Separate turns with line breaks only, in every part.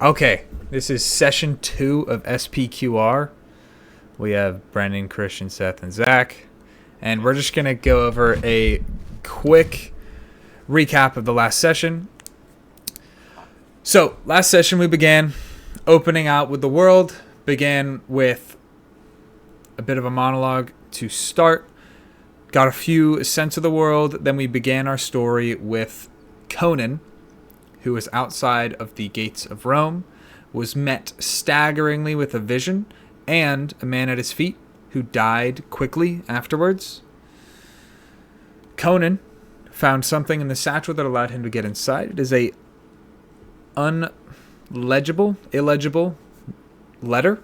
Okay, this is session 2 of SPQR. We have Brendan, Christian, Seth, and Zach. And we're just going to go over a quick recap of the last session. So, last session we began opening out with the world. Began with a bit of a monologue to start. Got a few sense of the world. Then we began our story with Conan, who was outside of the gates of Rome, was met staggeringly with a vision, and a man at his feet who died quickly afterwards. Conan found something in the satchel that allowed him to get inside. It is a illegible letter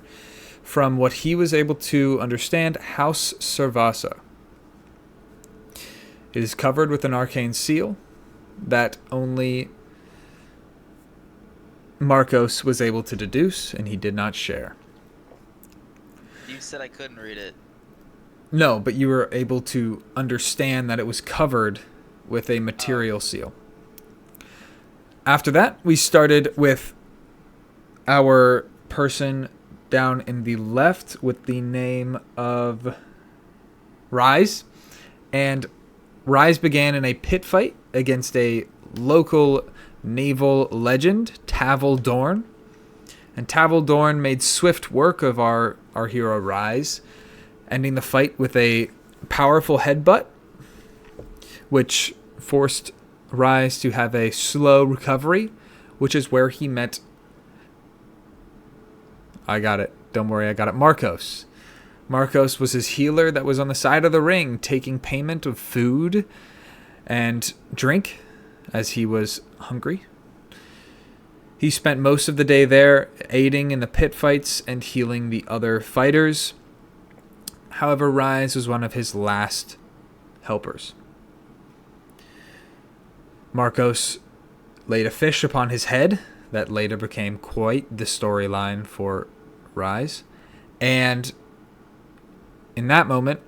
from what he was able to understand, House Servasa. It is covered with an arcane seal that only Marcos was able to deduce, and he did not share.
You said I couldn't read it.
No, but you were able to understand that it was covered with a material seal. After that, we started with our person down in the left with the name of Rise. And Rise began in a pit fight against a local naval legend, Tavel Dorn. And Tavel Dorn made swift work of our hero Rise, ending the fight with a powerful headbutt, which forced Rise to have a slow recovery, which is where he met... I got it. Don't worry, I got it. Marcos. Marcos was his healer that was on the side of the ring, taking payment of food and drink as he was hungry. He spent most of the day there, aiding in the pit fights and healing the other fighters. However, Rise was one of his last helpers. Marcos laid a fish upon his head that later became quite the storyline for Rise. And in that moment,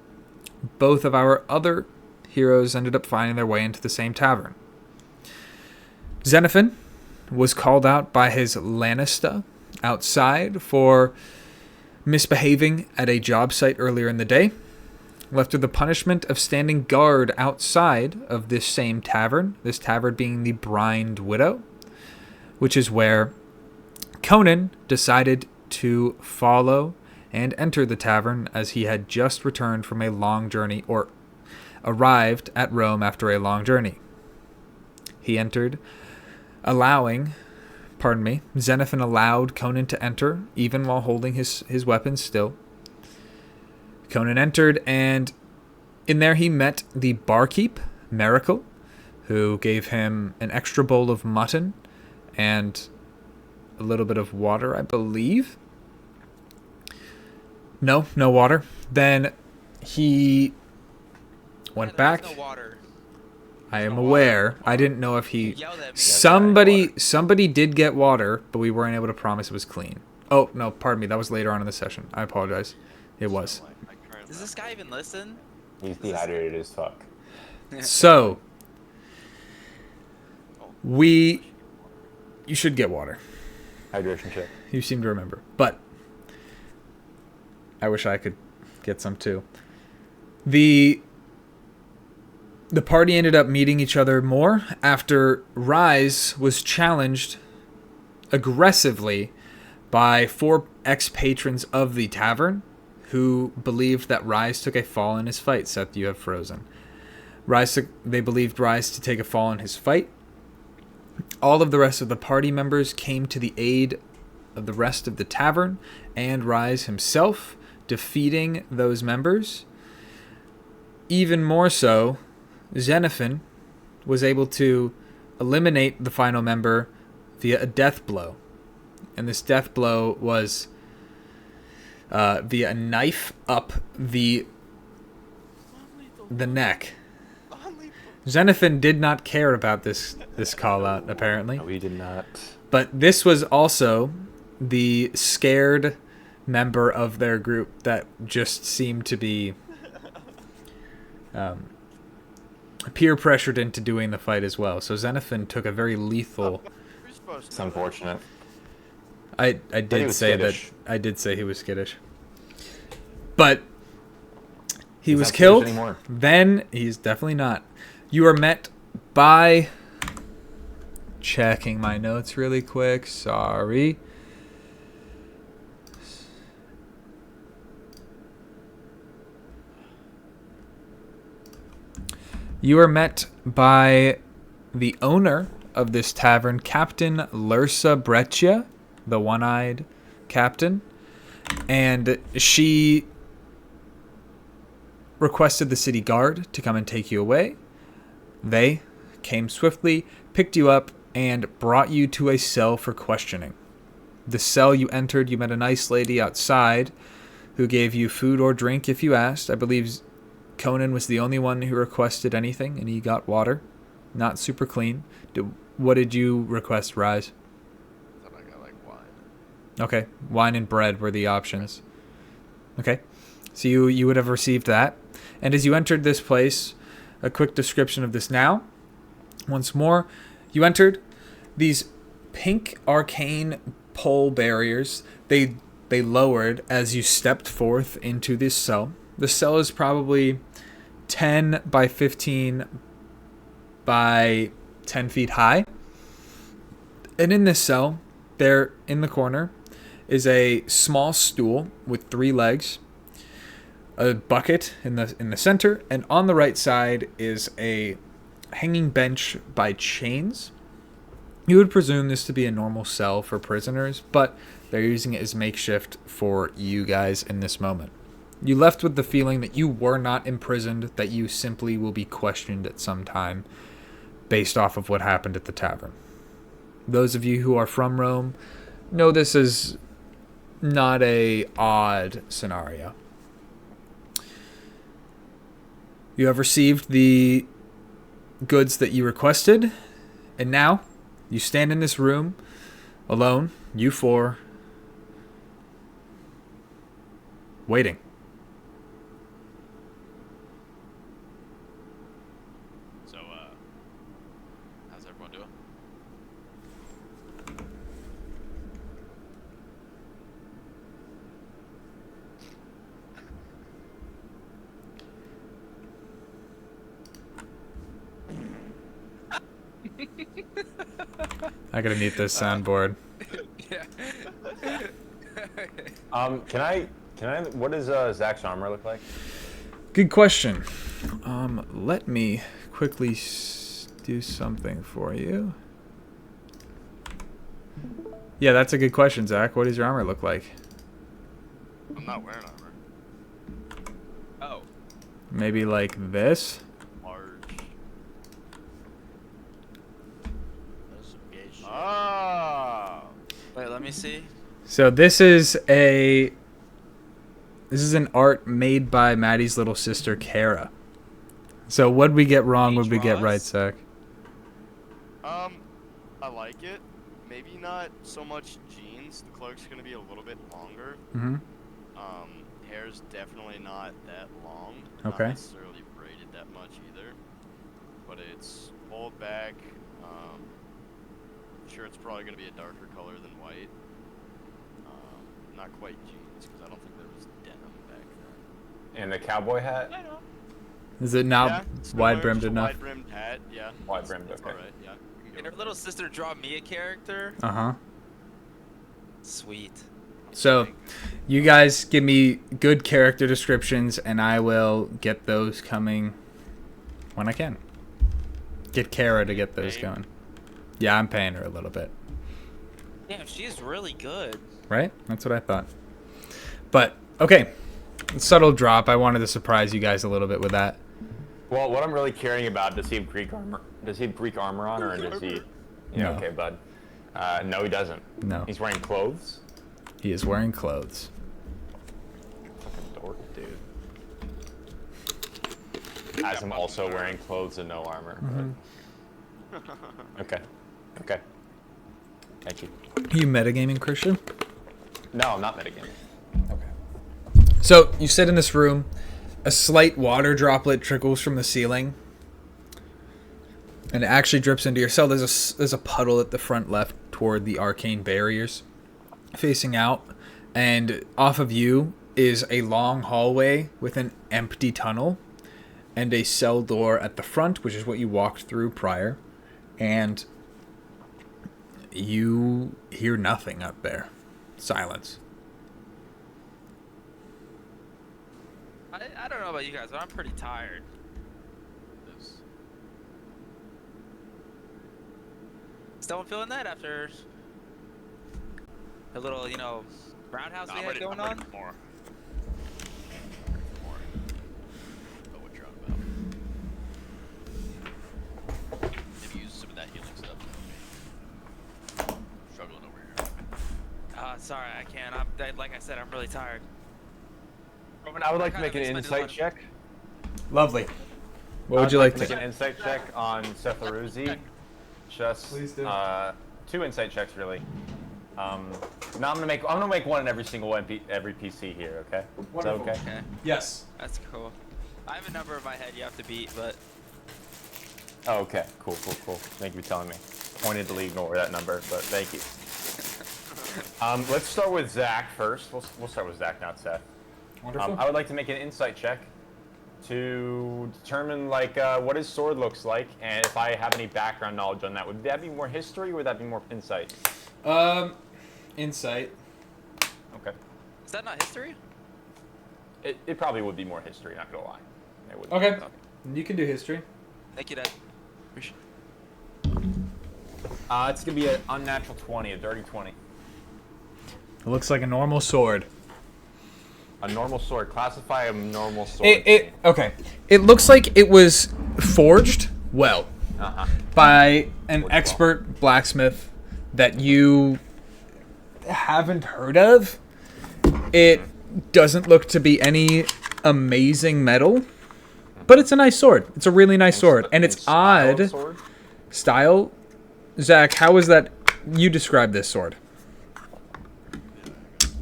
both of our other heroes ended up finding their way into the same tavern. Xenophon was called out by his Lanista outside for misbehaving at a job site earlier in the day, left with the punishment of standing guard outside of this same tavern, this tavern being the Blind Widow, which is where Conan decided to follow and enter the tavern as he had just returned from a long journey, or arrived at Rome after a long journey. He entered, Xenophon allowed Conan to enter, even while holding his weapons still. Conan entered, and in there he met the barkeep, Miracle, who gave him an extra bowl of mutton and a little bit of water, I believe. No water. Then he went back.
No water.
I am aware. I didn't know if he... Somebody did get water, but we weren't able to promise it was clean. Oh, no, pardon me. That was later on in the session. I apologize. It was.
Does this guy even listen?
He's dehydrated as fuck.
So, you should get water.
Hydration check.
You seem to remember. But I wish I could get some too. The party ended up meeting each other more after Rise was challenged aggressively by 4 ex-patrons of the tavern who believed that Rise took a fall in his fight. Seth, you have frozen. They believed Rise to take a fall in his fight. All of the rest of the party members came to the aid of the rest of the tavern and Rise himself, defeating those members. Even more so, Xenophon was able to eliminate the final member via a death blow. And this death blow was via a knife up the neck. Xenophon did not care about this call out, apparently.
No, he did not.
But this was also the scared member of their group that just seemed to be peer pressured into doing the fight as well. So Xenophon took a very lethal...
It's unfortunate.
I
he
did
was
say
skittish.
that. I did say he was skittish. But he
He's
was
not skittish
killed.
anymore.
Then he's definitely not. You are met by... Checking my notes really quick. Sorry. You are met by the owner of this tavern, Captain Lursa Breccia, the one-eyed captain. And she requested the city guard to come and take you away. They came swiftly, picked you up, and brought you to a cell for questioning. The cell you entered, you met a nice lady outside who gave you food or drink if you asked. I believe Conan was the only one who requested anything, and he got water. Not super clean. What did you request, Rise?
I thought I got like wine.
Okay, wine and bread were the options. Okay, so you would have received that. And as you entered this place, a quick description of this now. Once more, you entered these pink arcane pole barriers. They lowered as you stepped forth into this cell. The cell is probably 10 by 15 by 10 feet high. And in this cell, there in the corner is a small stool with 3 legs, a bucket in the center, and on the right side is a hanging bench by chains. You would presume this to be a normal cell for prisoners, but they're using it as makeshift for you guys in this moment. You left with the feeling that you were not imprisoned, that you simply will be questioned at some time based off of what happened at the tavern. Those of you who are from Rome know this is not a odd scenario. You have received the goods that you requested, and now you stand in this room alone, you 4, waiting.
So, how's everyone doing?
I gotta mute this soundboard.
Yeah.
What does Zach's armor look like?
Good question. Let me quickly do something for you. Yeah, that's a good question, Zach. What does your armor look like?
I'm not wearing armor. Oh.
Maybe like this?
Large.
That's some gay shit.
Ah.
Wait, let me see.
So this is an art made by Maddie's little sister, Kara. So what'd we get wrong? What'd we get right, Zach?
I like it. Maybe not so much jeans. The cloak's gonna be a little bit longer.
Mm-hmm.
Hair's definitely not that long.
Okay.
Not necessarily braided that much either. But it's pulled back. Sure, it's probably gonna be a darker color than white. Not quite jeans, because I don't think there was denim back then.
And the cowboy hat?
I know.
Is it not
Yeah,
wide-brimmed enough?
Wide-brimmed hat, yeah.
Wide-brimmed,
That's
okay.
alright, yeah.
Can her little sister draw me a character?
Uh-huh.
Sweet.
So you guys give me good character descriptions, and I will get those coming when I can. Get Kara to get those going. Yeah, I'm paying her a little bit.
Damn, she's really good.
Right? That's what I thought. But, okay. Subtle drop. I wanted to surprise you guys a little bit with that.
Well, what I'm really caring about, does he have Greek armor? Does he have Greek armor on, or does he? Yeah,
No.
okay, bud. No, he doesn't.
No.
He's wearing clothes.
He is wearing clothes.
Fucking dork, dude. As I'm also wearing clothes and no armor. But... Okay. Okay. Thank you.
You metagaming, Christian?
No, I'm not metagaming.
Okay. So you sit in this room. A slight water droplet trickles from the ceiling, and it actually drips into your cell. There's a puddle at the front left toward the arcane barriers. facing out, and off of you is a long hallway with an empty tunnel and a cell door at the front, which is what you walked through prior. And you hear nothing up there. Silence.
I don't know about you guys, but I'm pretty tired.
This.
Still feeling that after a little, roundhouse
Nah,
we
I'm
had
ready,
going
I'm ready
on?
for more. More. Know what you're on about. Maybe use some of that healing stuff. Struggling over here.
Sorry, I can't. Like I said, I'm really tired.
Roman, I would like to
kind
make
of
an
expended a lot
insight
of-
check.
Lovely. What would
I'd
you like
make
to?
an insight check on Seth Aruzi. Just
Please do.
2 insight checks, really. Now I'm gonna make one in every single every PC here. Okay? Is that
Wonderful.
okay?
Okay,
Yes.
that's cool. I have a number in my head you have to beat, but
Oh, okay. Cool. Thank you for telling me. Pointedly ignore that number, but thank you. Let's start with Zach first. We'll start with Zach, not Seth.
Wonderful.
I would like to make an insight check to determine what his sword looks like, and if I have any background knowledge on that. Would that be more history, or would that be more insight?
Insight.
Okay.
is that not history?
It probably would be more history, not gonna lie. It would.
Okay. You can do history.
Thank you, Dad. Appreciate
It's gonna be an unnatural 20, a dirty 20.
It looks like a normal sword.
A normal sword. Classify a normal sword.
Okay. It looks like it was forged well
Uh-huh.
by an
Forged well.
expert blacksmith that you haven't heard of. It doesn't look to be any amazing metal, but it's a nice sword. It's a really nice sword, and it's
Style of
odd
sword?
style. Zach, how is that? You describe this sword.
Just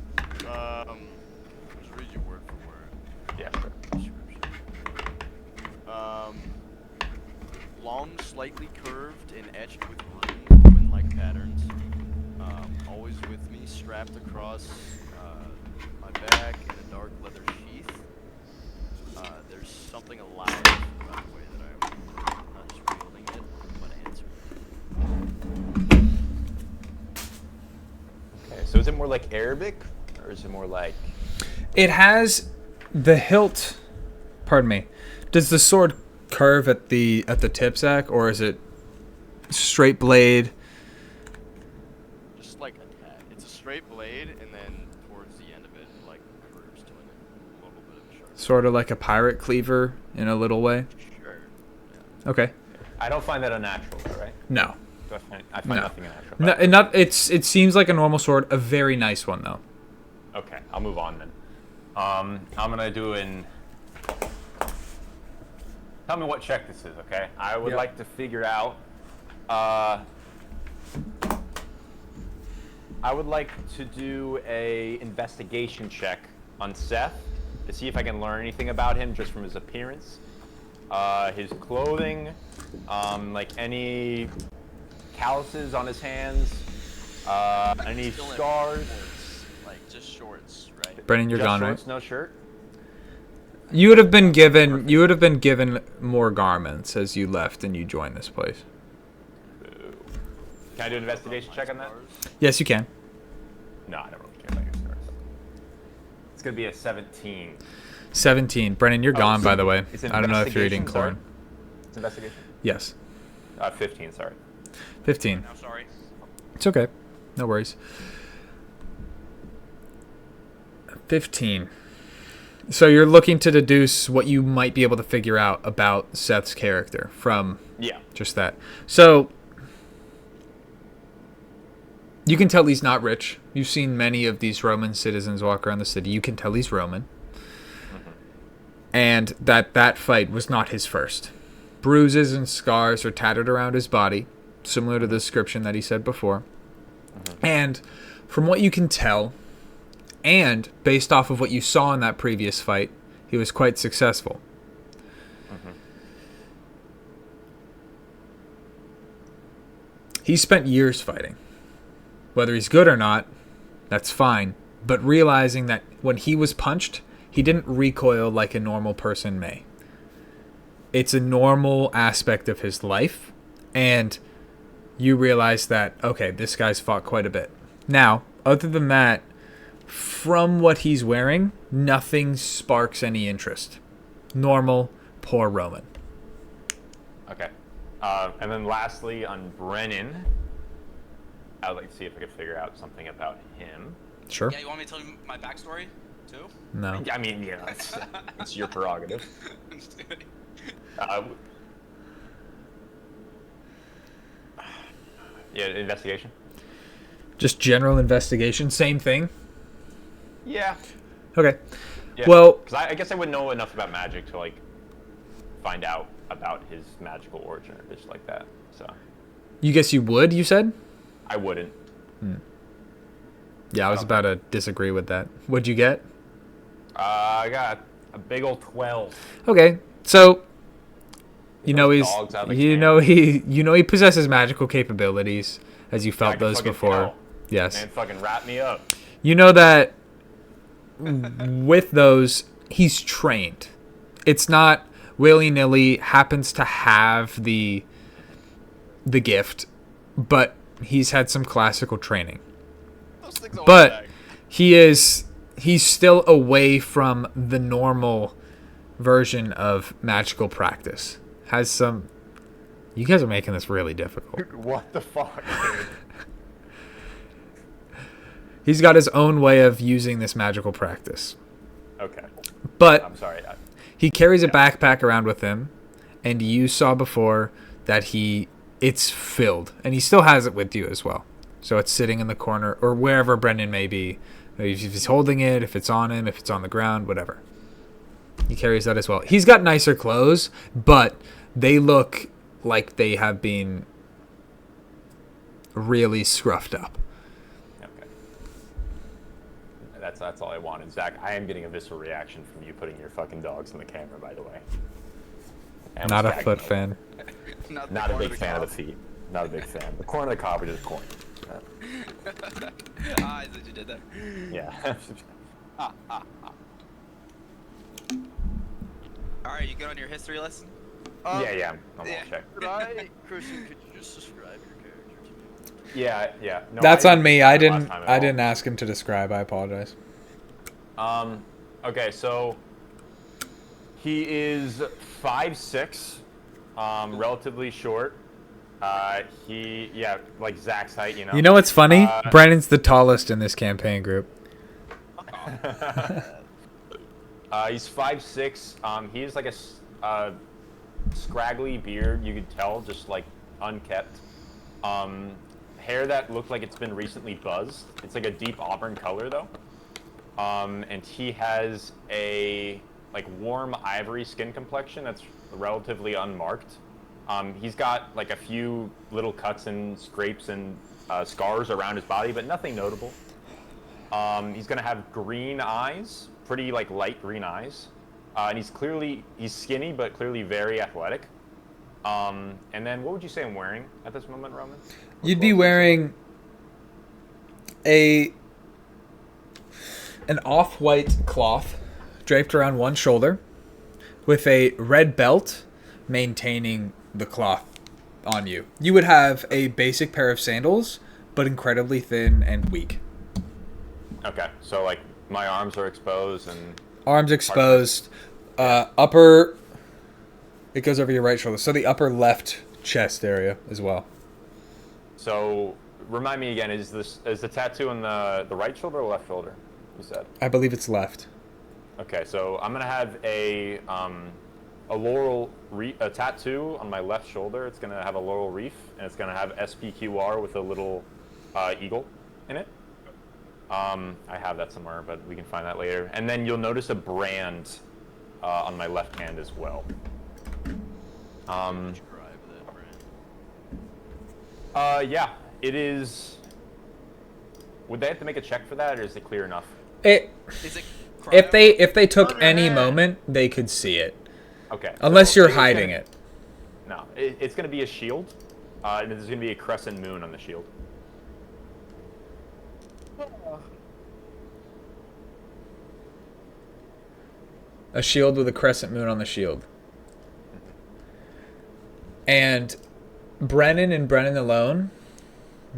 read you word for word.
Yeah, sure.
Description. Long, slightly curved and etched with ruin-like patterns. Always with me, strapped across my back in a dark leather sheath. There's something alive about the way that I'm not just wielding it, but answering.
Okay, so is it more like Arabic, or is it more like...
It has the hilt. Pardon me. Does the sword curve at the tip, Zach, or is it straight blade?
Just like a tad. It's a straight blade, and then towards the end of it, like curves to a little bit of a sharp.
Sort of like a pirate cleaver in a little way.
Sure.
Okay.
I don't find that unnatural, though, right?
No.
I find
No.
nothing unnatural.
No, and not. It seems like a normal sword. A very nice one though.
Okay, I'll move on then. I'm gonna do an... Tell me what check this is, okay? I would
Yeah.
like to figure out... I would like to do a investigation check on Seth to see if I can learn anything about him just from his appearance, his clothing, like any calluses on his hands, any
Still in
scars.
shorts, like just shorts, right?
Brennan, you're
Just
gone,
shorts,
right?
no shirt.
You would have been given. You would have been given more garments as you left and you joined this place.
Can I do an investigation check on that?
Scars.
Yes, you can.
No, I don't really care about your scars. It's gonna be a 17.
17. Brennan, you're gone, by the way.
It's
I don't know if you're eating
investigation,
corn.
sorry? It's investigation.
Yes.
15. Sorry.
15.
I'm sorry.
It's okay. No worries. 15. So you're looking to deduce what you might be able to figure out about Seth's character from
Yeah.
just that. So you can tell he's not rich. You've seen many of these Roman citizens walk around the city. You can tell he's Roman. And that fight was not his first. Bruises and scars are tattered around his body, similar to the description that he said before. And from what you can tell, and based off of what you saw in that previous fight, he was quite successful. He spent years fighting. Whether he's good or not, That's fine. But realizing that when he was punched, he didn't recoil like a normal person may. It's a normal aspect of his life, and you realize that, okay, this guy's fought quite a bit. Now, other than that, from what he's wearing, nothing sparks any interest. Normal, poor Roman.
Okay. And then lastly, on Brennan, I'd like to see if I could figure out something about him.
Sure.
Yeah, you want me to tell you my backstory too?
No.
I mean, yeah, it's your prerogative. Yeah, investigation.
Just general investigation, same thing.
Yeah.
Okay.
Yeah.
Well,
because I guess I wouldn't know enough about magic to like find out about his magical origin or just like that. So.
you guess you would, you said?
I wouldn't.
Yeah, I was about to disagree with that. What'd you get?
I got a big old 12.
Okay. So you know
Those
he's
dogs out of the
you
can.
know he possesses magical capabilities, as you
I
felt
can
those
fucking
before.
tell.
Yes.
Man, fucking wrap me up.
You know that with those, he's trained. It's not willy-nilly, happens to have the gift, but he's had some classical training.
Those things always
But
attack.
he's still away from the normal version of magical practice. Has some... You guys are making this really difficult.
What the fuck, dude?
He's got his own way of using this magical practice.
Okay.
But
I'm sorry.
he carries a backpack around with him, and you saw before that it's filled, and he still has it with you as well. So it's sitting in the corner, or wherever Brendan may be. If he's holding it, if it's on him, if it's on the ground, whatever. He carries that as well. He's got nicer clothes, but they look like they have been really scruffed up.
Okay. That's all I wanted. Zach, I am getting a visceral reaction from you putting your fucking dogs in the camera, by the way. I
Not a
almost
foot
gagged
fan.
Not a big fan of the feet. Not a big fan. The corner of the cob is just corn.
I thought you did that.
Yeah.
All right, you good on your history lesson?
Yeah. I'm all
Yeah.
check.
Christian, could you just describe your character to me?
Yeah. No,
That's on me. I
last
didn't
time at
I
all.
didn't ask him to describe. I apologize.
Okay, so he is 5'6", relatively short. Like Zach's height, you know.
You know what's funny? Brandon's the tallest in this campaign group.
He's 5'6". He has like a scraggly beard, you could tell, just like unkept. Hair that looked like it's been recently buzzed. It's like a deep auburn color though. And he has a like warm ivory skin complexion that's relatively unmarked. He's got like a few little cuts and scrapes and scars around his body, but nothing notable. He's gonna have green eyes, pretty like light green eyes, and he's skinny but clearly very athletic. And then what would you say I'm wearing at this moment, Roman?
You'd be wearing an off-white cloth draped around one shoulder with a red belt maintaining the cloth on you. You would have a basic pair of sandals, but incredibly thin and weak.
Okay, so like my arms are exposed and
Arms exposed, upper... It goes over your right shoulder, so the upper left chest area as well.
so remind me again, is the tattoo on the right shoulder or left shoulder? You said.
I believe it's left.
Okay, so I'm gonna have a laurel a tattoo on my left shoulder. It's gonna have a laurel wreath, and it's gonna have SPQR with a little eagle in it. I have that somewhere, but we can find that later. And then you'll notice a brand on my left hand as well.
Describe that brand.
Yeah, it is. Would they have to make a check for that, or is it clear enough?
Is it
If they took
Under
any
head.
moment, they could see it.
Okay.
Unless
so
you're
it's
hiding
gonna-
it.
No, it's going to be a shield, and there's going to be a crescent moon on the shield.
A shield with a crescent moon on the shield. And Brennan and Brennan alone,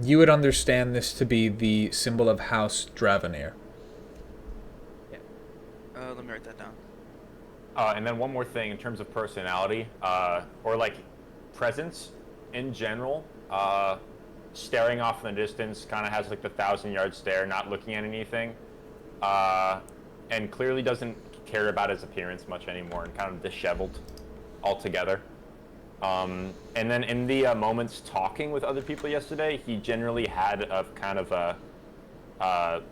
you would understand this to be the symbol of House Dravenir.
Let me write that down.
And then one more thing in terms of personality, or like presence in general, staring off in the distance, kind of has like the 1,000-yard stare, not looking at anything, and clearly doesn't care about his appearance much anymore, and kind of disheveled altogether. And then in the moments talking with other people yesterday, he generally had a kind of a,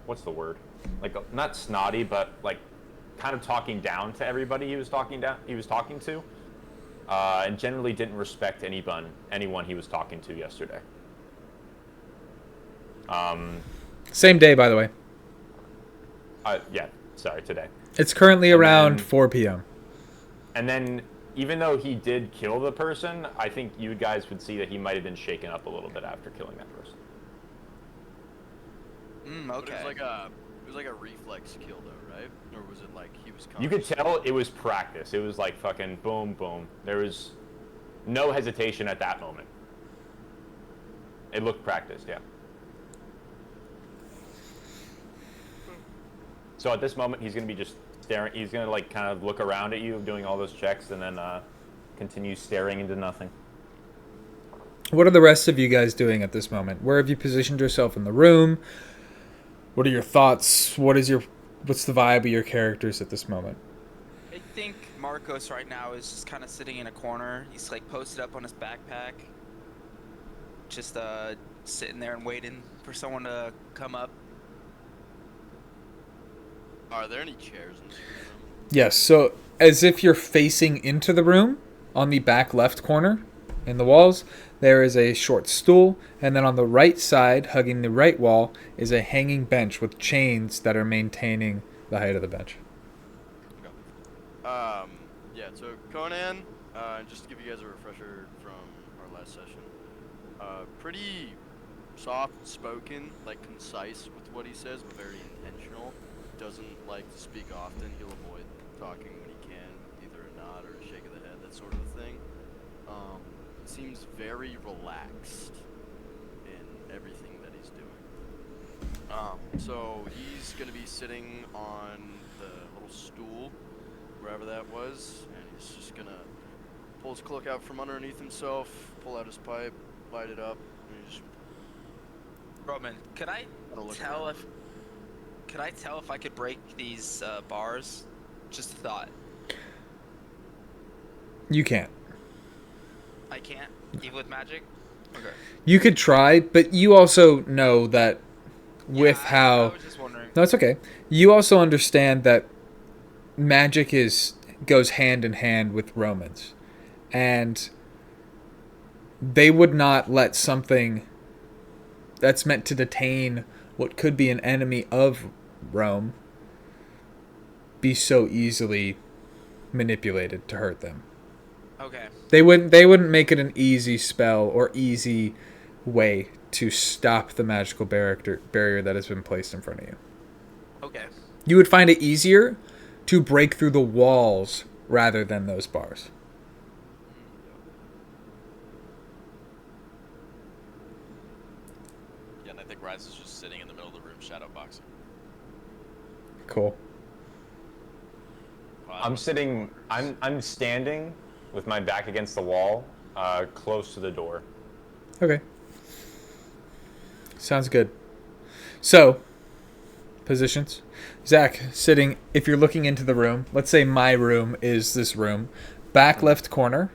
what's the word? Like not snotty, but like kind of talking down to everybody he was talking to, and generally didn't respect anyone he was talking to yesterday.
Same day, by the way.
Yeah, sorry, today.
It's currently around 4 p.m.
And then, even though he did kill the person, I think you guys would see that he might have been shaken up a little bit after killing that person.
But
Okay.
it was like a reflex kill though, right? Or was it like he was
You could tell it was practice. It was like fucking boom, boom. There was no hesitation at that moment. It looked practiced, yeah. So at this moment, he's going to be just staring. He's going to like kind of look around at you, doing all those checks, and then continue staring into nothing.
What are the rest of you guys doing at this moment? Where have you positioned yourself in the room? What are your thoughts? What's the vibe of your characters at this moment?
I think Marcos right now is just kind of sitting in a corner. He's like posted up on his backpack, just sitting there and waiting for someone to come up.
Are there any chairs in this room?
Yes, so as if you're facing into the room, on the back left corner in the walls, there is a short stool, and then on the right side, hugging the right wall, is a hanging bench with chains that are maintaining the height of the bench.
Yeah, so Conan, just to give you guys a refresher from our last session, pretty soft-spoken, like concise with what he says, but very intentional. Doesn't like to speak often. He'll avoid talking when he can, either a nod or a shake of the head, that sort of thing. Seems very relaxed in everything that he's doing. So he's gonna be sitting on the little stool, wherever that was, and he's just gonna pull his cloak out from underneath himself, pull out his pipe, light it up, and he just
Roman, could I
look
tell
around.
if I could break these bars? Just a thought.
You can't.
I can't, even with magic. Okay.
You could try, but you also know that with
I
how...
was just wondering.
No, it's okay. You also understand that magic goes hand in hand with Romans. And they would not let something that's meant to detain what could be an enemy of Rome be so easily manipulated to hurt them.
Okay.
They wouldn't make it an easy spell or easy way to stop the magical barrier that has been placed in front of you.
Okay.
You would find it easier to break through the walls rather than those bars.
Yeah, and I think Rise is just sitting in the middle of the room, shadow boxing.
Cool.
I'm standing with my back against the wall, close to the door.
Okay. Sounds good. So, positions. Zach, sitting, if you're looking into the room, let's say my room is this room, back left corner.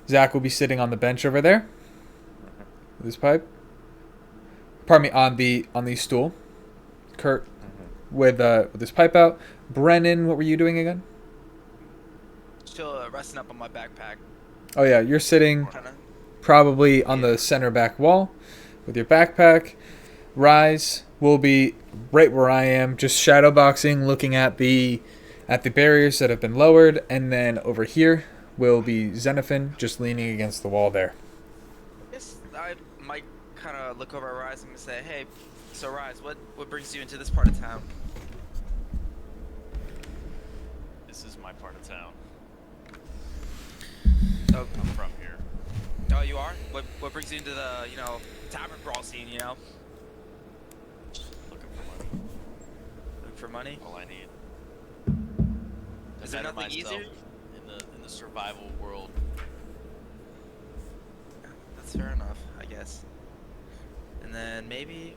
Zach will be sitting on the bench over there. With his pipe. Pardon me, on the stool. Kurt with his pipe out. Brennan, what were you doing again?
Still resting up on my backpack.
Oh yeah, you're sitting
Kinda.
probably on the center back wall with your backpack. Rise will be right where I am, just shadow boxing, looking at the barriers that have been lowered, and then over here will be Xenophon, just leaning against the wall there.
Yes, I might kind of look over at Rise and say, "Hey, so Rise, what brings you into this part of town?"
This is my part of town.
Oh,
I'm from here.
oh, you are? What brings you into the, tavern brawl scene,
Just looking for money.
Looking for money?
All I need.
Is there
better
nothing
myself
easier?
in the survival world?
That's fair enough, I guess. And then maybe...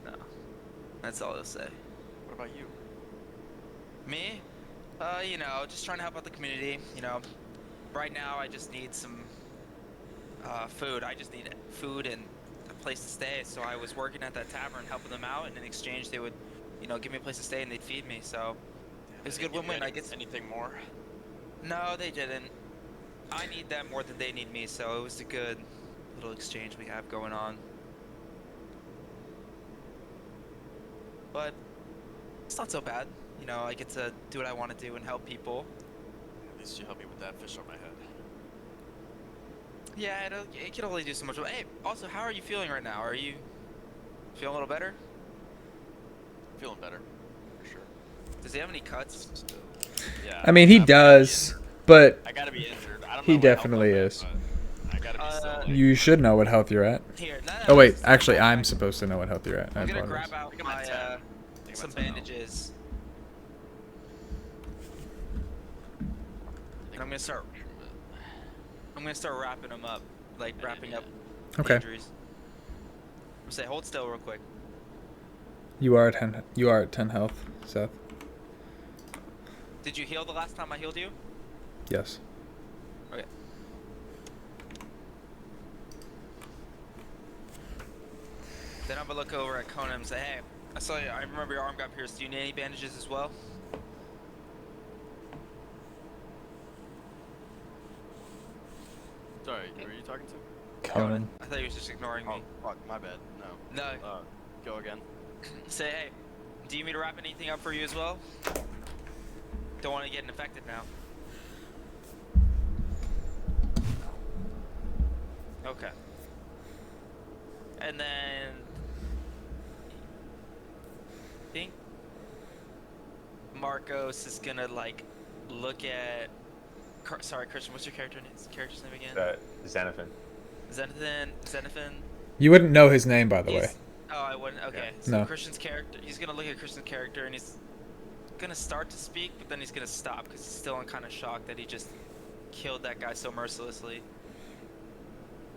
No. That's all I'll say.
What about you?
Me? Just trying to help out the community, Right now, I just need some food. I just need food and a place to stay. So I was working at that tavern, helping them out, and in exchange, they would, give me a place to stay and they'd feed me. So it was a good win-win. I guess.
Anything more?
No, they didn't. I need them more than they need me. So it was a good little exchange we have going on. But it's not so bad. I get to do what I want to do and help people.
At least you helped me with that fish on my head.
Yeah, it can only do so much. Hey, also, how are you feeling right now? Are you feeling a little better?
Feeling better, for sure.
Does he have any cuts?
Still. Yeah.
I mean, he
I'm gotta be
does,
injured.
but
I gotta be injured. I don't
He
know what health
definitely
I'm at,
is.
but I gotta be still. Like,
you should know what health you're at.
Here.
Oh wait, actually, I'm supposed to know what health you're at. I
I'm gonna
apologize.
grab out
Think I'm
my
at 10. Think I'm
some
at 10 now.
bandages, and I'm gonna start wrapping them up, like wrapping up
Okay.
injuries. I'm say hold still real quick.
You are at 10. You are at 10 health, Seth.
Did you heal the last time I healed you?
Yes.
Okay. Then I'm gonna look over at Conan and say, hey, I remember your arm got pierced. Do you need any bandages as well?
Sorry, who are you talking to?
Conan.
I thought he was just ignoring
Oh,
me.
fuck, my bad. No.
No.
Go again.
Say, hey, do you need me to wrap anything up for you as well? Don't want to get infected now. Okay. And then... I think Marcos is gonna, look at... Sorry, Christian, what's your character's name again?
Xenophon.
Xenophin?
You wouldn't know his name, by the way.
He's- Oh, I wouldn't. Okay.
Yeah.
So
No.
Christian's character, he's gonna look at Christian's character and he's gonna start to speak, but then he's gonna stop because he's still in kind of shock that he just killed that guy so mercilessly.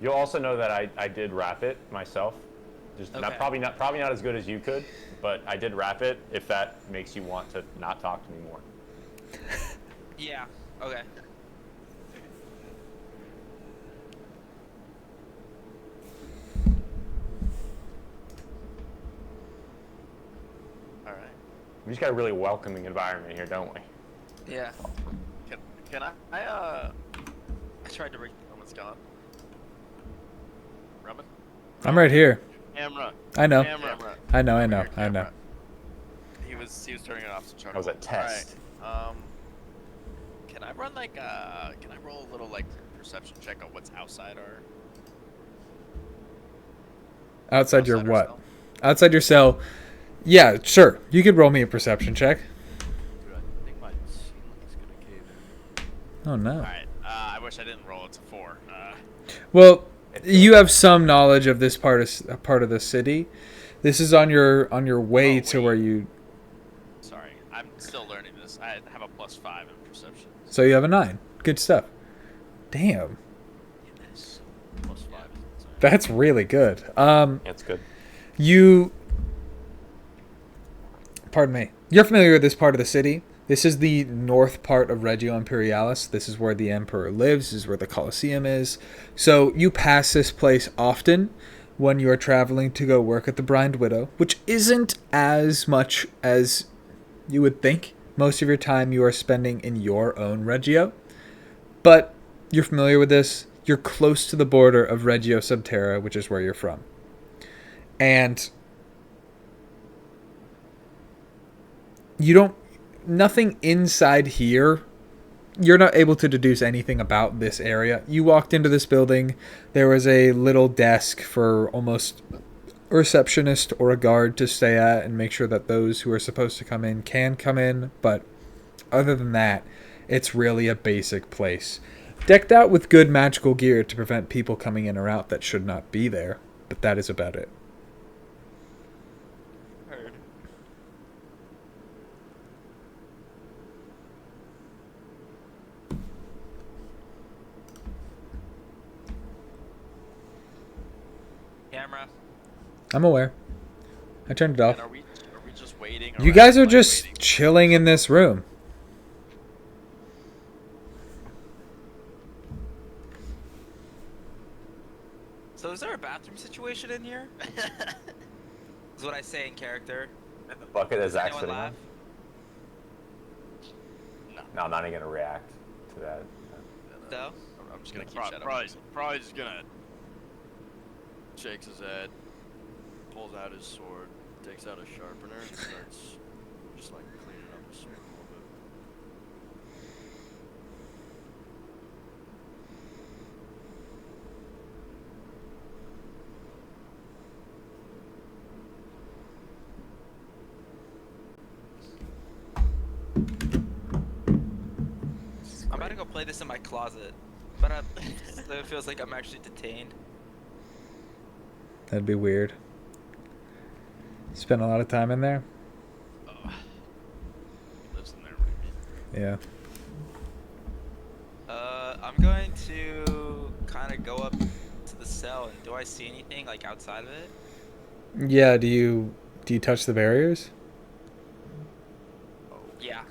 You'll also know that I did wrap it myself. Just
Okay.
probably not as good as you could, but I did wrap it. If that makes you want to not talk to me more.
Yeah. Okay.
all right.
We just got a really welcoming environment here, don't we?
Yeah.
Can I
I tried to bring.
Someone's gone. Rubbin?
I'm right here.
Camera.
I know.
Camera.
I know.
Over here,
I know.
camera. He was turning it off to charge.
That was a test.
Alright. Can I run can I roll a little perception check on what's outside our
Outside your
our
what?
cell?
Outside your cell. Yeah, sure. You could roll me a perception check.
Dude, I think my ceiling's gonna cave in.
Oh no.
Alright. I wish I didn't roll it to 4.
Well, you have some knowledge of this part of the city. This is on your way
Oh,
to
wait.
where you.
Sorry. I'm still learning this. I have a +5 in perception.
So you have a 9. Good stuff. Damn,
Yes.
+5.
that's really good.
That's good.
You. Pardon me. You're familiar with this part of the city. This is the north part of Reggio Imperialis. This is where the Emperor lives. This is where the Colosseum is. So you pass this place often when you are traveling to go work at the Blind Widow, which isn't as much as you would think. Most of your time you are spending in your own Reggio. But you're familiar with this. You're close to the border of Reggio Subterra, which is where you're from. And you don't... Nothing inside here, you're not able to deduce anything about this area. You walked into this building, there was a little desk for almost a receptionist or a guard to stay at and make sure that those who are supposed to come in can come in. But other than that, it's really a basic place. Decked out with good magical gear to prevent people coming in or out that should not be there. But that is about it.
Heard. Camera.
I'm aware. I turned it off.
And are we just waiting?
You
around,
guys are
like,
just
waiting?
chilling in this room.
So is there a bathroom situation in here? Is what I say in character.
And the bucket is
Anyone
actually.
laugh?
No, I'm not even gonna react to that.
No?
I'm just gonna keep shut up.
Fry's gonna shakes his head, pulls out his sword, takes out a sharpener, and starts just like cleaning up his sword a little bit.
I'm about to go play this in my closet. But so it feels like I'm actually detained.
That'd be weird. Spent a lot of time in there?
Oh. He lives in there, maybe.
Yeah.
I'm going to kind of go up to the cell, and do I see anything like outside of it?
Yeah, do you touch the barriers?
Yeah.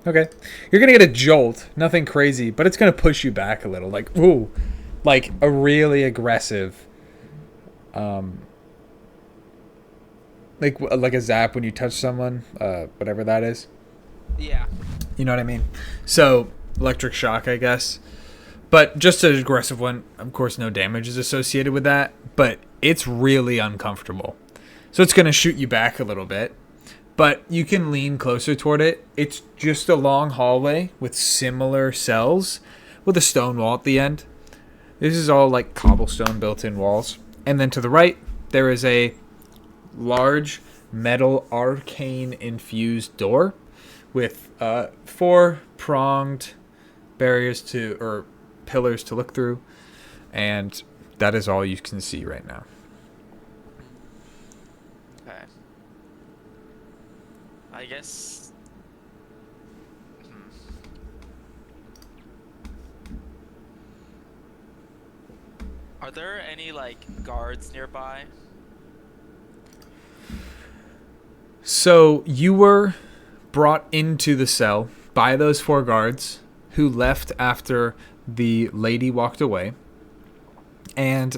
Okay. You're going to get a jolt. Nothing crazy, but it's going to push you back a little. Like, ooh. Like a really aggressive like a zap when you touch someone, whatever that is.
Yeah.
You know what I mean? So, electric shock, I guess. But just an aggressive one. Of course, no damage is associated with that, but it's really uncomfortable. So it's going to shoot you back a little bit. But you can lean closer toward it. It's just a long hallway with similar cells with a stone wall at the end. This is all like cobblestone built-in walls. And then to the right, there is a large metal arcane-infused door with 4 pronged barriers or pillars to look through. And that is all you can see right now.
Okay. I guess. Are there any like guards nearby?
So you were brought into the cell by those 4 guards who left after the lady walked away. And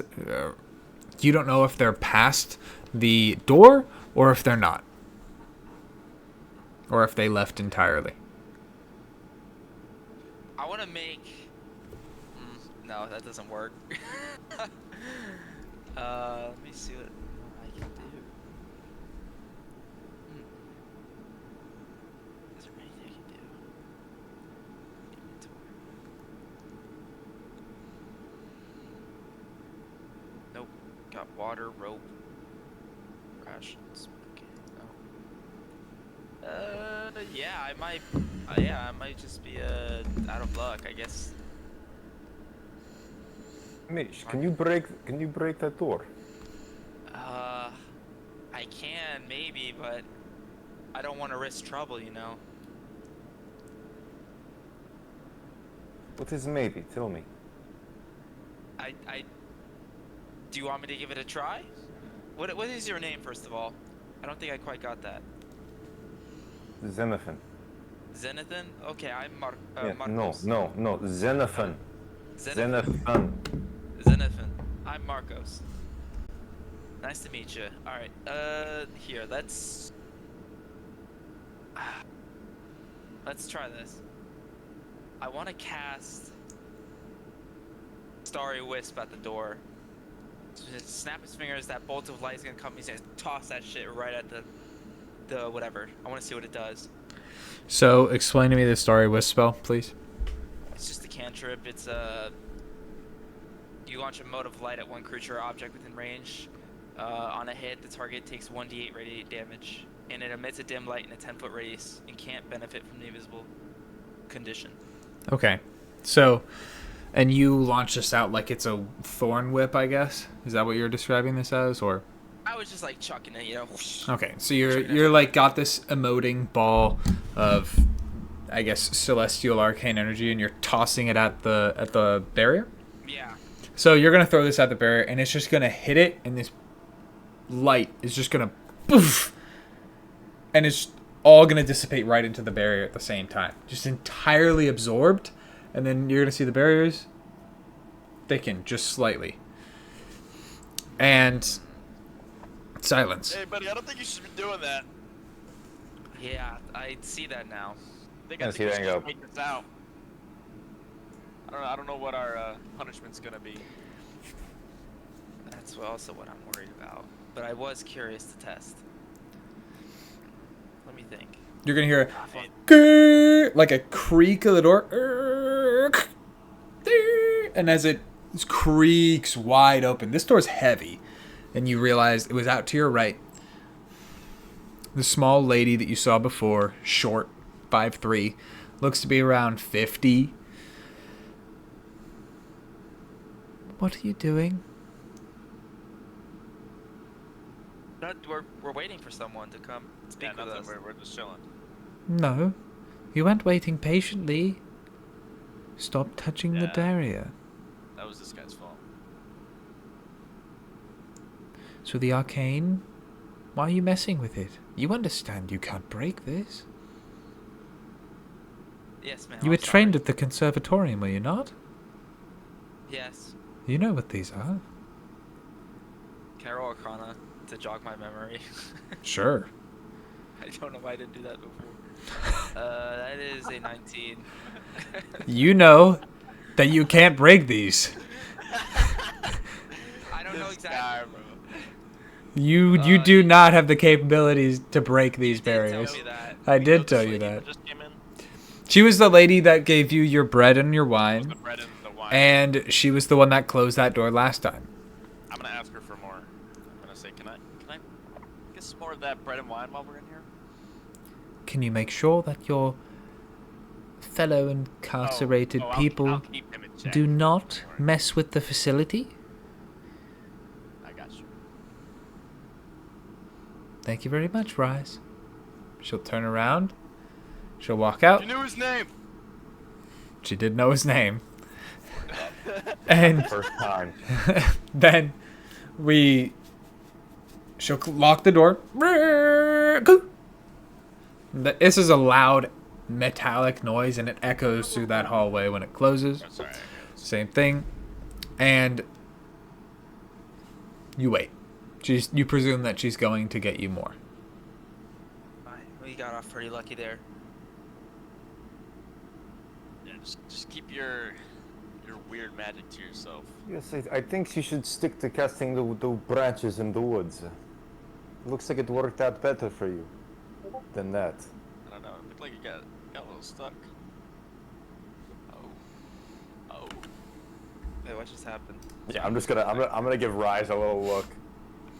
you don't know if they're past the door or if they're not. Or if they left entirely.
I want to make. No, that doesn't work. Let me see what I can do. Is there anything I can do? Inventory. Nope. Got water, rope, rations. Okay. No. Yeah, I might. Yeah, I might just be out of luck, I guess.
Mitch, can you break that door?
I can maybe, but I don't want to risk trouble, you know.
What is maybe? Tell me.
Do you want me to give it a try? What is your name, first of all? I don't think I quite got that.
Xenophon.
Zenithan? Okay, I'm
Yeah,
Marcos.
no. Xenophon. Xenophon.
Zenithan. I'm Marcos. Nice to meet you. Alright, here, let's try this. I want to cast Starry Wisp at the door. So just snap his fingers, that bolt of light is gonna come, he's gonna toss that shit right at the whatever. I want to see what it does.
So explain to me the Starry Wisp spell, please.
It's just a cantrip. It's you launch a mote of light at one creature or object within range. On a hit, the target takes 1d8 radiant damage, and it emits a dim light in a 10-foot radius and can't benefit from the invisible condition.
Okay. So, and you launch this out like it's a thorn whip, I guess? Is that what you're describing this as, or?
I was just like chucking it, you know.
Okay, so you're like got this emoting ball of, I guess, celestial arcane energy, and you're tossing it at the barrier.
Yeah.
So you're gonna throw this at the barrier, and it's just gonna hit it, and this light is just gonna poof, and it's all gonna dissipate right into the barrier at the same time, just entirely absorbed, and then you're gonna see the barriers thicken just slightly, and silence.
Hey, buddy, I don't think you should be doing that.
Yeah, I see that now.
I think
I
I
see
think we
that
should
and
just
go.
make this out. I don't know what our punishment's gonna be.
That's also what I'm worried about. But I was curious to test. Let me think.
You're gonna hear
Ah, fuck.
grrr, like a creak of the door, grrr, and as it creaks wide open, this door's heavy, and you realize it was out to your right. The small lady that you saw before, short, 5'3", looks to be around 50. What are you doing?
We're waiting for someone to come speak
Yeah,
with
nothing.
us.
We're just chilling.
No, you weren't waiting patiently. Stop touching the
Yeah.
barrier.
That was this guy's fault.
So the arcane, why are you messing with it? You understand you can't break this.
Yes, ma'am.
You
I'm
were trained
sorry.
at the conservatorium, were you not?
Yes.
You know what these are.
Can I roll Arcana to jog my memory?
Sure.
I don't know why I didn't do that before. That is a 19.
You know that you can't break these.
I don't know
This
exactly.
guy, bro.
You do not have the capabilities to break these
You did tell
barriers.
me that.
I
know
did
this
tell you
lady
that.
Just came in.
She was the lady that gave you your bread and your
The
wine,
bread and the wine.
and she was the one that closed that door last time.
I'm gonna ask her for more. I'm gonna say, can I get some more of that bread and wine while we're in here?
Can you make sure that your fellow incarcerated
I'll
people
keep him in check.
do not
Don't worry.
mess with the facility?
I got you.
Thank you very much, Rise. She'll turn around. She'll walk out.
You knew his name.
She did know his name. And
First time.
then she'll lock the door. This is a loud metallic noise, and it echoes through that hallway when it closes.
That's alright.
Same thing. And you wait. You presume that she's going to get you more.
We got off pretty lucky there.
Yeah, just keep your weird magic to yourself.
Yes, I think she should stick to casting the branches in the woods. Looks like it worked out better for you than that.
I don't know. It looked like you got a little stuck. Oh.
Wait, what just happened?
Yeah, I'm gonna give Rise a little look,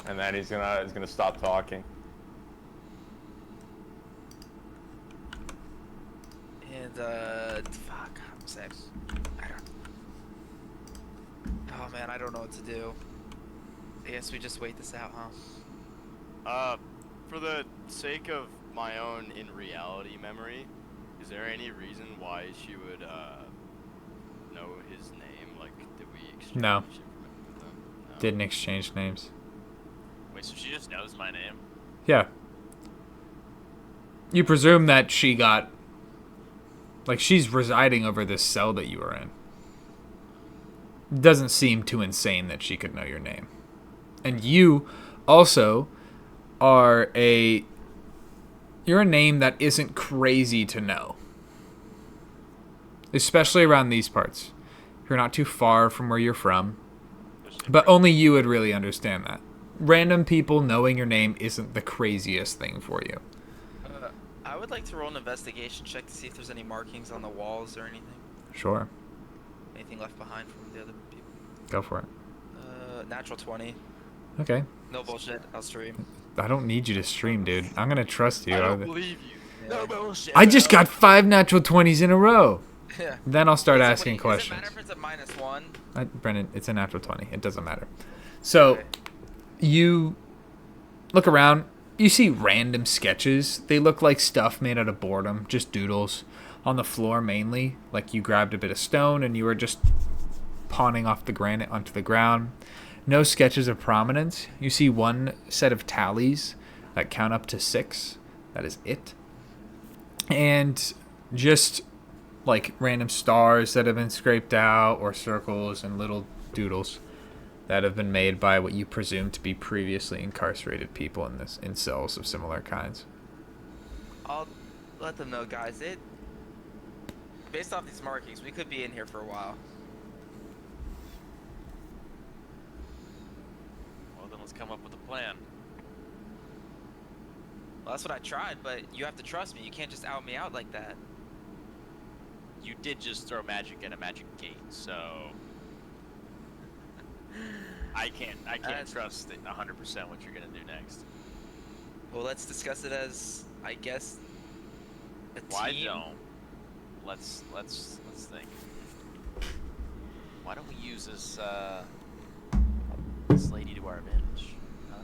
and then he's gonna stop talking.
And fuck, I'm sick. Oh man, I don't know what to do. I guess we just wait this out, huh?
For the sake of my own in reality memory, is there any reason why she would know his name? Like, did we exchange
No.
information with him? No.
Didn't exchange names.
Wait, so she just knows my name?
Yeah. You presume that she got... Like, she's residing over this cell that you were in. Doesn't seem too insane that she could know your name. And you also are you're a name that isn't crazy to know. Especially around these parts. You're not too far from where you're from. But only you would really understand that. Random people knowing your name isn't the craziest thing for you.
I would like to roll an investigation check to see if there's any markings on the walls or anything.
Sure.
Anything left behind from the other people.
Go for it.
Natural 20.
Okay.
No bullshit. I'll stream.
I don't need you to stream, dude. I'm gonna trust you.
I don't believe you. No bullshit.
I just got 5 natural 20s in a row.
Yeah.
Then I'll start
Is it-
asking
wait,
questions.
Does it matter if it's a -1?
Brennan, it's a natural 20. It doesn't matter. So,
Okay.
you look around. You see random sketches. They look like stuff made out of boredom, just doodles on the floor mainly. Like you grabbed a bit of stone and you were just pawning off the granite onto the ground. No sketches of prominence. You see one set of tallies that count up to 6. That is it. And just like random stars that have been scraped out, or circles and little doodles that have been made by what you presume to be previously incarcerated people in cells of similar kinds.
I'll let them know, guys. Based off these markings, we could be in here for a while.
Well, then let's come up with a plan.
Well, that's what I tried, but you have to trust me. You can't just out me out like that.
You did just throw magic at a magic gate, so I can't trust 100% what you're gonna do next.
Well, let's discuss it as, I guess, a
Why
team.
don't let's think. Why don't we use this lady to our advantage? Huh?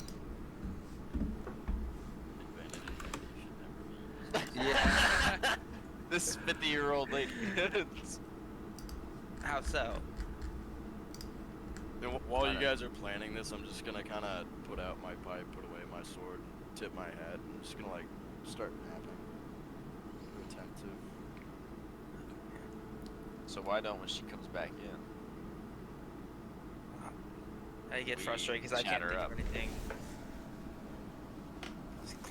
Yeah.
This 50-year-old lady.
How so?
Then while you guys are planning this, I'm just gonna kind of put out my pipe, put away my sword, tip my hat, and I'm just gonna like start napping. Attentive.
So why don't when she comes back in?
I get
We
frustrated because I
chat
can't
her
think
up.
of anything.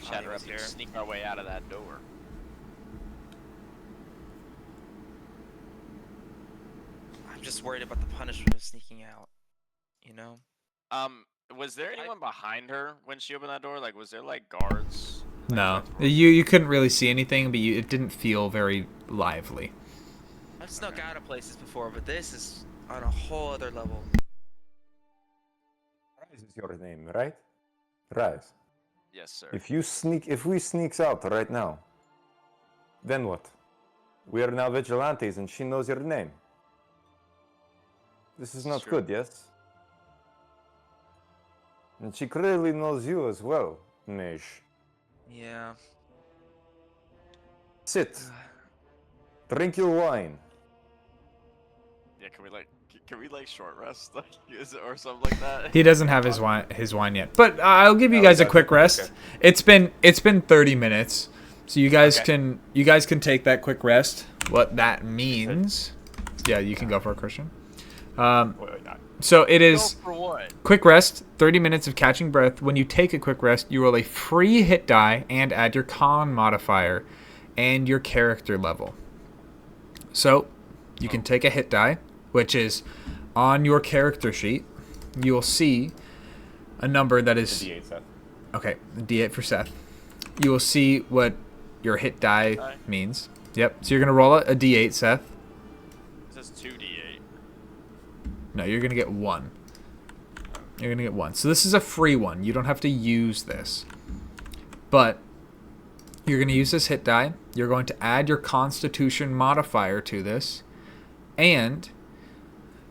Chat her up
here.
and sneak our way out of that door.
I'm just worried about the punishment of sneaking out. You know?
Was there anyone behind her when she opened that door? Like, was there like guards?
No, you couldn't really see anything, but it didn't feel very lively.
I've snuck out of places before, but this is on a whole other level.
Rise is your name, right? Rise.
Yes, sir.
If we sneaks out right now, then what? We are now vigilantes and she knows your name. This is not
Sure.
good, yes? And she clearly knows you as well, Mage.
Yeah.
Sit. Drink your wine.
Yeah, can we short rest like or something like that?
He doesn't have his wine yet, but I'll give you
Oh,
guys a
okay.
quick rest.
Okay.
It's been 30 minutes, so you guys
Okay.
can take that quick rest. What that means? Yeah, you can go for a Christian. So it is
For what?
quick rest, 30 minutes of catching breath. When you take a quick rest, you roll a free hit die and add your con modifier and your character level. So you can take a hit die, which is on your character sheet. You will see a number that is
D8 Seth.
okay, D8 for Seth. You will see what your hit die means. Yep. So you're gonna roll a D8, Seth.
It says 2d8.
No, you're gonna get 1. You're gonna get 1. So this is a free one. You don't have to use this. But you're gonna use this hit die. You're going to add your Constitution modifier to this, and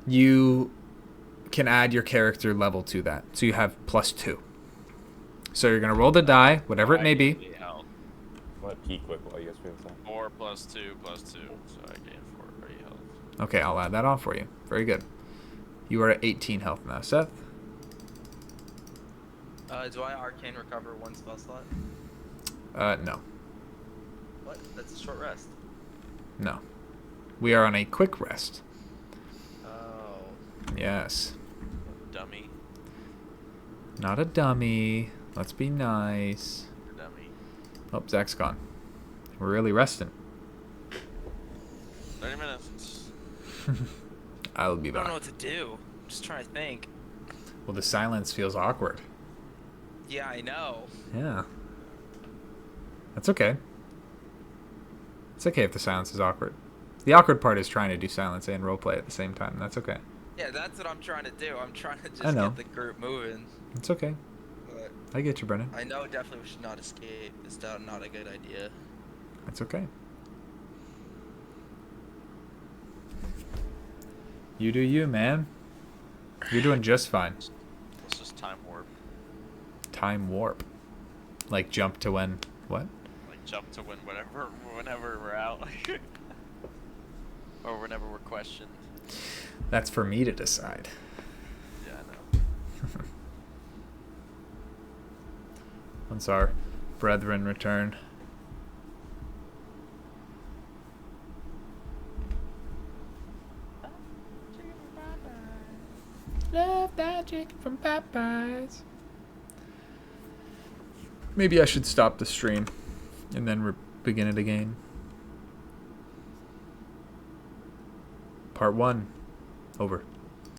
you can add your character level to that. So you have +2. So you're gonna roll the die, whatever it may be.
Health.
I'm gonna pee quick while you guys figure this out.
4 plus 2 plus 2. So I gain 4 already health.
Okay, I'll add that on for you. Very good. You are at 18 health now, Seth.
Do I arcane recover 1 spell slot?
No.
What? That's a short rest.
No. We are on a quick rest.
Oh.
Yes.
Dummy.
Not a dummy. Let's be nice.
Dummy.
Oh, Zach's gone. We're really resting.
30 minutes.
I'll be
I don't
back.
know what to do. I'm just trying to think.
Well, the silence feels awkward.
Yeah, I know.
Yeah. That's okay. It's okay if the silence is awkward. The awkward part is trying to do silence and roleplay at the same time. That's okay.
Yeah, that's what I'm trying to do. I'm trying to
I
just
know.
get the group moving.
It's okay.
But
I get you, Brennan.
I know definitely we should not escape. It's not a good idea.
It's okay. You do you, man. You're doing just fine.
Let's just time warp.
Time warp. Like jump to when? What?
Like jump to whenever we're out. Or whenever we're questioned.
That's for me to decide.
Yeah, I know.
Once our brethren return. Love that chicken from Popeyes. Maybe I should stop the stream and then begin it again. Part 1. Over.